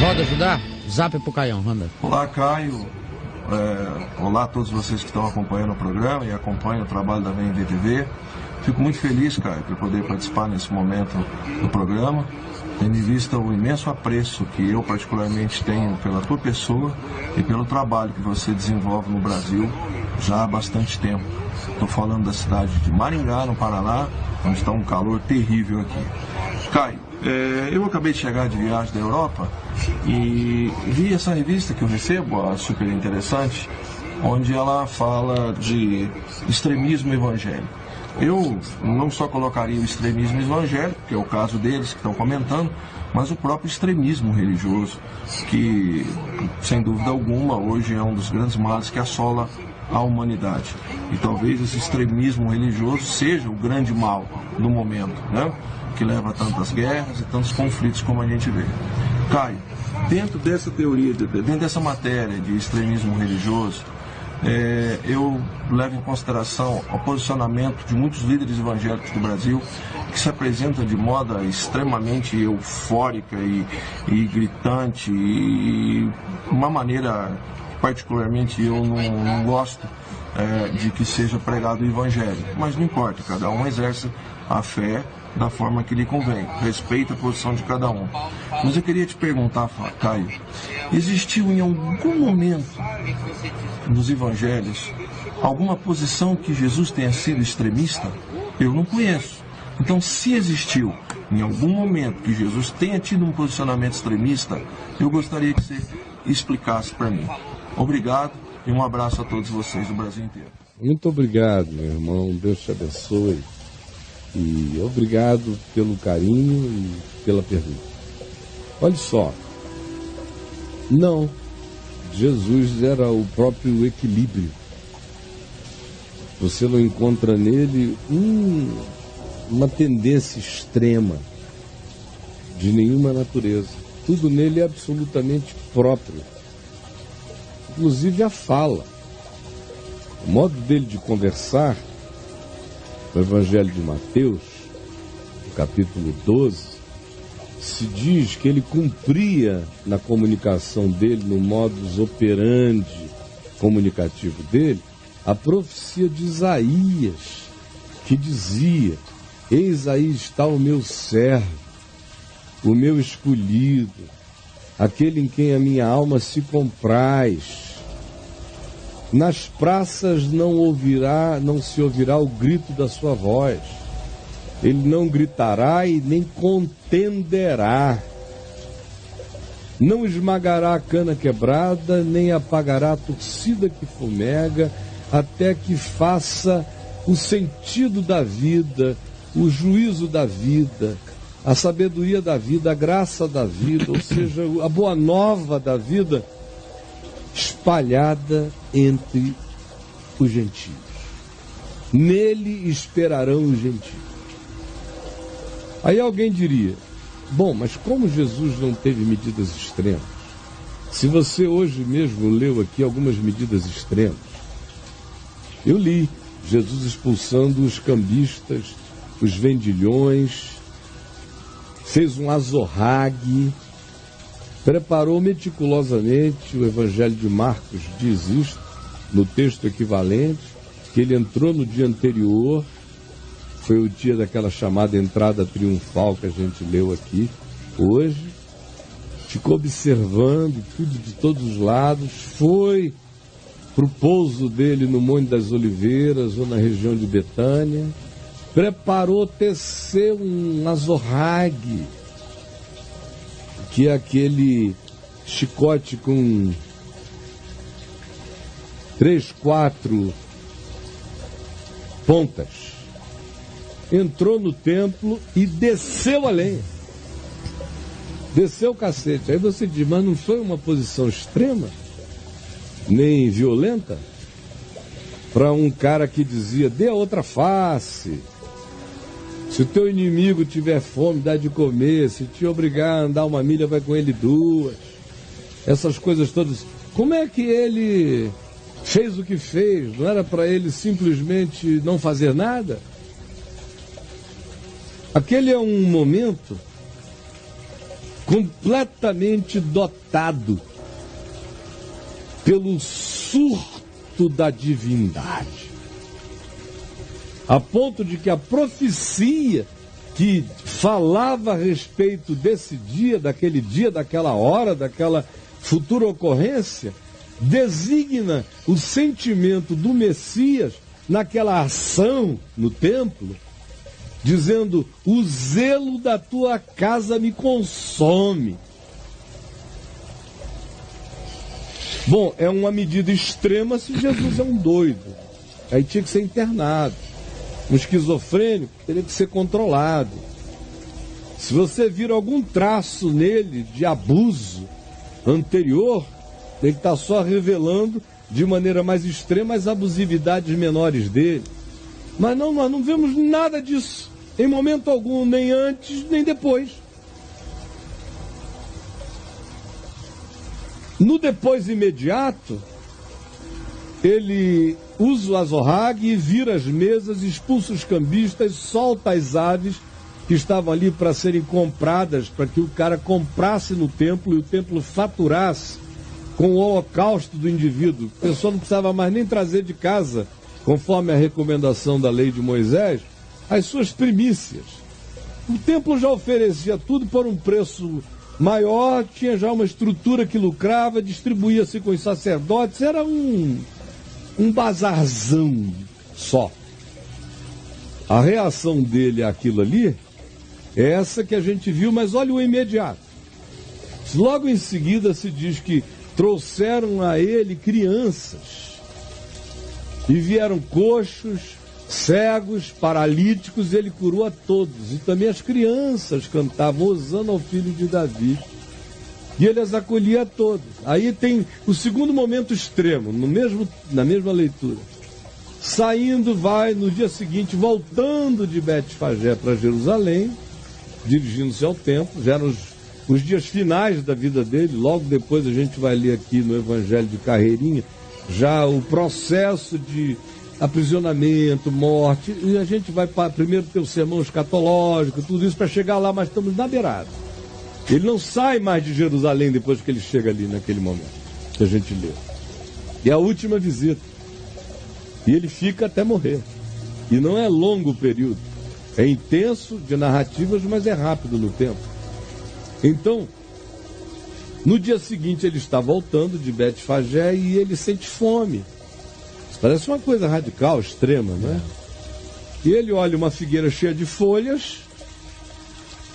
Roda Judá, Zap pro Caião, manda. Olá, Caio. Olá a todos vocês que estão acompanhando o programa e acompanham o trabalho da VMV-TV. Fico muito feliz, Caio, por poder participar nesse momento do programa, tendo em vista o imenso apreço que eu particularmente tenho pela tua pessoa e pelo trabalho que você desenvolve no Brasil já há bastante tempo. Estou falando da cidade de Maringá, no Paraná, onde está um calor terrível aqui. Caio, eu acabei de chegar de viagem da Europa e vi essa revista que eu recebo, a Super Interessante, onde ela fala de extremismo evangélico. Eu não só colocaria o extremismo evangélico, que é o caso deles que estão comentando, mas o próprio extremismo religioso, que, sem dúvida alguma, hoje é um dos grandes males que assola a humanidade. E talvez esse extremismo religioso seja o grande mal do momento, né? Que leva a tantas guerras e tantos conflitos como a gente vê. Caio, dentro dessa teoria, dentro dessa matéria de extremismo religioso, eu levo em consideração o posicionamento de muitos líderes evangélicos do Brasil que se apresentam de moda extremamente eufórica e gritante e uma maneira que particularmente eu não gosto de que seja pregado o evangelho, mas não importa, cada um exerce a fé da forma que lhe convém, respeita a posição de cada um. Mas eu queria te perguntar, Caio, existiu em algum momento nos evangelhos alguma posição que Jesus tenha sido extremista? Eu não conheço. Então, se existiu em algum momento que Jesus tenha tido um posicionamento extremista, eu gostaria que você explicasse para mim. Obrigado e um abraço a todos vocês do Brasil inteiro. Muito obrigado, meu irmão. Deus te abençoe. E obrigado pelo carinho e pela pergunta. Olha só. Não. Jesus era o próprio equilíbrio. Você não encontra nele uma tendência extrema de nenhuma natureza. Tudo nele é absolutamente próprio. Inclusive a fala. O modo dele de conversar, no Evangelho de Mateus, no capítulo 12, se diz que ele cumpria na comunicação dele, no modus operandi comunicativo dele, a profecia de Isaías, que dizia: eis aí está o meu servo, o meu escolhido, aquele em quem a minha alma se compraz. Nas praças não se ouvirá o grito da sua voz. Ele não gritará e nem contenderá. Não esmagará a cana quebrada, nem apagará a torcida que fumega, até que faça o sentido da vida, o juízo da vida, a sabedoria da vida, a graça da vida, ou seja, a boa nova da vida, espalhada entre os gentios. Nele esperarão os gentios. Aí alguém diria: bom, mas como Jesus não teve medidas extremas? Se você hoje mesmo leu aqui algumas medidas extremas, eu li Jesus expulsando os cambistas, os vendilhões, fez um azorrague, preparou meticulosamente. O Evangelho de Marcos diz isto, no texto equivalente, que ele entrou no dia anterior, foi o dia daquela chamada entrada triunfal que a gente leu aqui hoje, ficou observando tudo de todos os lados, foi para o pouso dele no Monte das Oliveiras ou na região de Betânia, preparou, teceu um azorrague, que é aquele chicote com 3, 4 pontas. Entrou no templo e desceu a lenha. Desceu o cacete. Aí você diz: mas não foi uma posição extrema, nem violenta, para um cara que dizia: dê a outra face. Se o teu inimigo tiver fome, dá de comer. Se te obrigar a andar 1 milha, vai com ele 2. Essas coisas todas. Como é que ele fez o que fez? Não era para ele simplesmente não fazer nada? Aquele é um momento completamente dotado pelo surto da divindade, a ponto de que a profecia que falava a respeito desse dia, daquela hora, daquela futura ocorrência, designa o sentimento do Messias naquela ação no templo, dizendo: o zelo da tua casa me consome. Bom, é uma medida extrema se Jesus é um doido. Aí tinha que ser internado. Um esquizofrênico teria que ser controlado. Se você vir algum traço nele de abuso anterior, ele está só revelando de maneira mais extrema as abusividades menores dele. Mas não, nós não vemos nada disso, em momento algum, nem antes, nem depois. No depois imediato, ele usa o azorrague e vira as mesas, expulsa os cambistas, solta as aves que estavam ali para serem compradas, para que o cara comprasse no templo e o templo faturasse com o holocausto do indivíduo. A pessoa não precisava mais nem trazer de casa, conforme a recomendação da lei de Moisés, as suas primícias. O templo já oferecia tudo por um preço maior, tinha já uma estrutura que lucrava, distribuía-se com os sacerdotes, era um bazarzão só. A reação dele àquilo ali é essa que a gente viu, mas olha o imediato. Logo em seguida se diz que trouxeram a ele crianças e vieram coxos, cegos, paralíticos, ele curou a todos. E também as crianças cantavam Hosana ao filho de Davi. E ele as acolhia a todos. Aí tem o segundo momento extremo, na mesma leitura. Saindo, vai no dia seguinte, voltando de Betfagé para Jerusalém, dirigindo-se ao templo. Já eram os dias finais da vida dele. Logo depois a gente vai ler aqui no Evangelho de Carreirinha já o processo de aprisionamento, morte, e a gente vai primeiro ter o sermão escatológico, tudo isso para chegar lá, mas estamos na beirada. Ele não sai mais de Jerusalém depois que ele chega ali naquele momento que a gente lê. E a última visita. E ele fica até morrer. E não é longo o período. É intenso de narrativas, mas é rápido no tempo. Então, no dia seguinte ele está voltando de Betfagé e ele sente fome. Isso parece uma coisa radical, extrema, não é? E ele olha uma figueira cheia de folhas,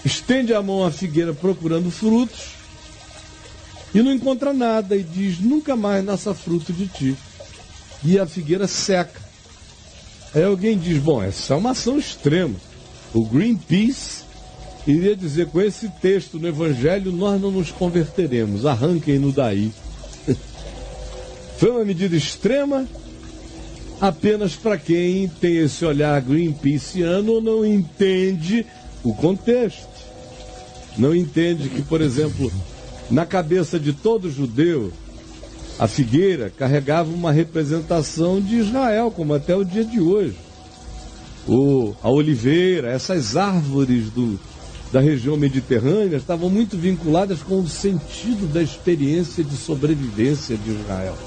estende a mão à figueira procurando frutos e não encontra nada e diz: nunca mais nasça fruto de ti. E a figueira seca. Aí alguém diz: bom, essa é uma ação extrema. O Greenpeace iria dizer: com esse texto no Evangelho nós não nos converteremos, arranquem-no daí. Foi uma medida extrema apenas para quem tem esse olhar greenpeaciano ou não entende o contexto. Não entende que, por exemplo, na cabeça de todo judeu, a figueira carregava uma representação de Israel, como até o dia de hoje. A oliveira, essas árvores da região mediterrânea estavam muito vinculadas com o sentido da experiência de sobrevivência de Israel.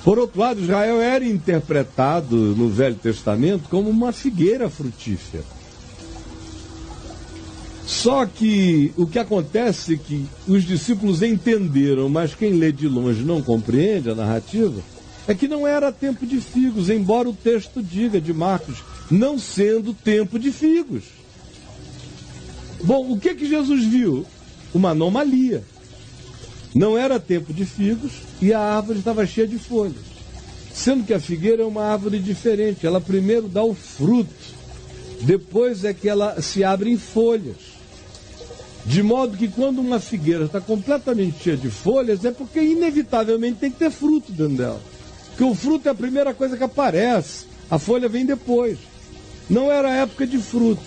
Por outro lado, Israel era interpretado no Velho Testamento como uma figueira frutífera. Só que o que acontece é que os discípulos entenderam, mas quem lê de longe não compreende a narrativa, é que não era tempo de figos, embora o texto diga de Marcos, não sendo tempo de figos. Bom, o que Jesus viu? Uma anomalia. Não era tempo de figos e a árvore estava cheia de folhas. Sendo que a figueira é uma árvore diferente. Ela primeiro dá o fruto, depois é que ela se abre em folhas. De modo que quando uma figueira está completamente cheia de folhas, é porque inevitavelmente tem que ter fruto dentro dela. Porque o fruto é a primeira coisa que aparece, a folha vem depois. Não era época de fruto.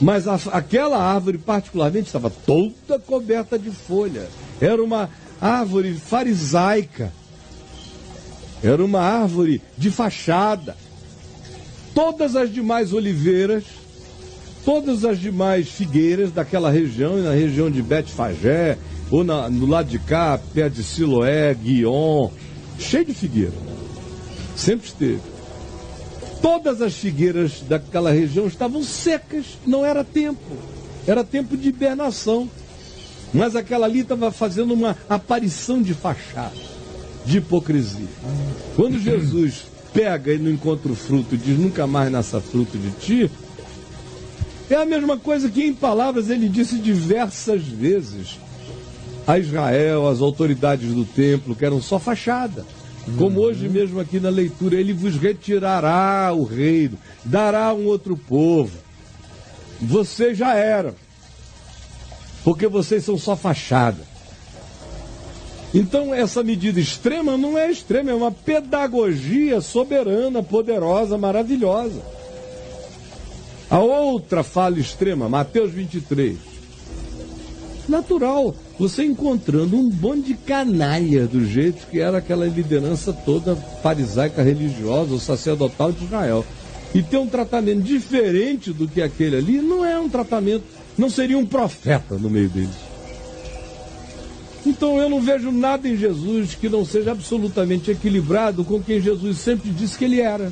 Mas aquela árvore particularmente estava toda coberta de folha. Era uma árvore farisaica. Era uma árvore de fachada. Todas as demais oliveiras, todas as demais figueiras daquela região, e na região de Betfagé, ou no lado de cá, perto de Siloé, Guion, cheio de figueira. Sempre esteve. Todas as figueiras daquela região estavam secas, não era tempo. Era tempo de hibernação. Mas aquela ali estava fazendo uma aparição de fachada, de hipocrisia. Quando Jesus pega e não encontra o fruto e diz, nunca mais nasça fruto de ti, é a mesma coisa que em palavras ele disse diversas vezes a Israel, às autoridades do templo, que eram só fachada. Como hoje mesmo aqui na leitura, ele vos retirará o reino, dará um outro povo. Vocês já eram, porque vocês são só fachada. Então essa medida extrema não é extrema, é uma pedagogia soberana, poderosa, maravilhosa. A outra fala extrema, Mateus 23. Natural, você encontrando um bando de canalha do jeito que era aquela liderança toda farisaica religiosa, ou sacerdotal de Israel. E ter um tratamento diferente do que aquele ali, não é um tratamento, não seria um profeta no meio deles. Então eu não vejo nada em Jesus que não seja absolutamente equilibrado com quem Jesus sempre disse que ele era.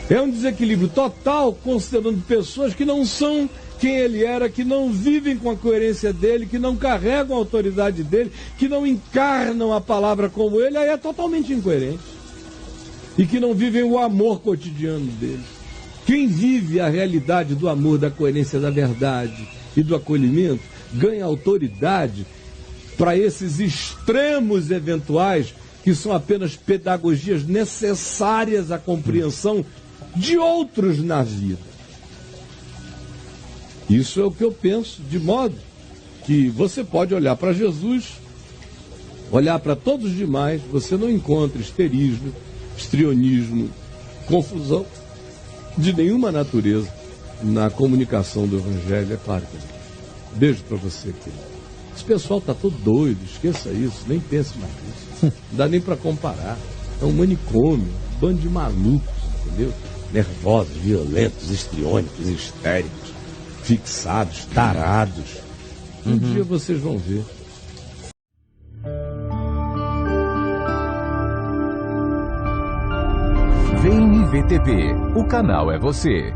É um desequilíbrio total, considerando pessoas que não são quem ele era, que não vivem com a coerência dele, que não carregam a autoridade dele, que não encarnam a palavra como ele, aí é totalmente incoerente. E que não vivem o amor cotidiano dele. Quem vive a realidade do amor, da coerência da verdade e do acolhimento, ganha autoridade para esses extremos eventuais, que são apenas pedagogias necessárias à compreensão de outros na vida. Isso é o que eu penso, de modo que você pode olhar para Jesus, olhar para todos os demais, você não encontra histerismo, histrionismo, confusão de nenhuma natureza na comunicação do Evangelho, é claro que não. Beijo para você, querido. Esse pessoal está todo doido, esqueça isso, nem pense mais nisso. Não dá nem para comparar. É um manicômio, um bando de malucos, entendeu? Nervosos, violentos, histriônicos, histéricos, fixados, tarados. Um dia vocês vão ver. Vem IVTV, o canal é você.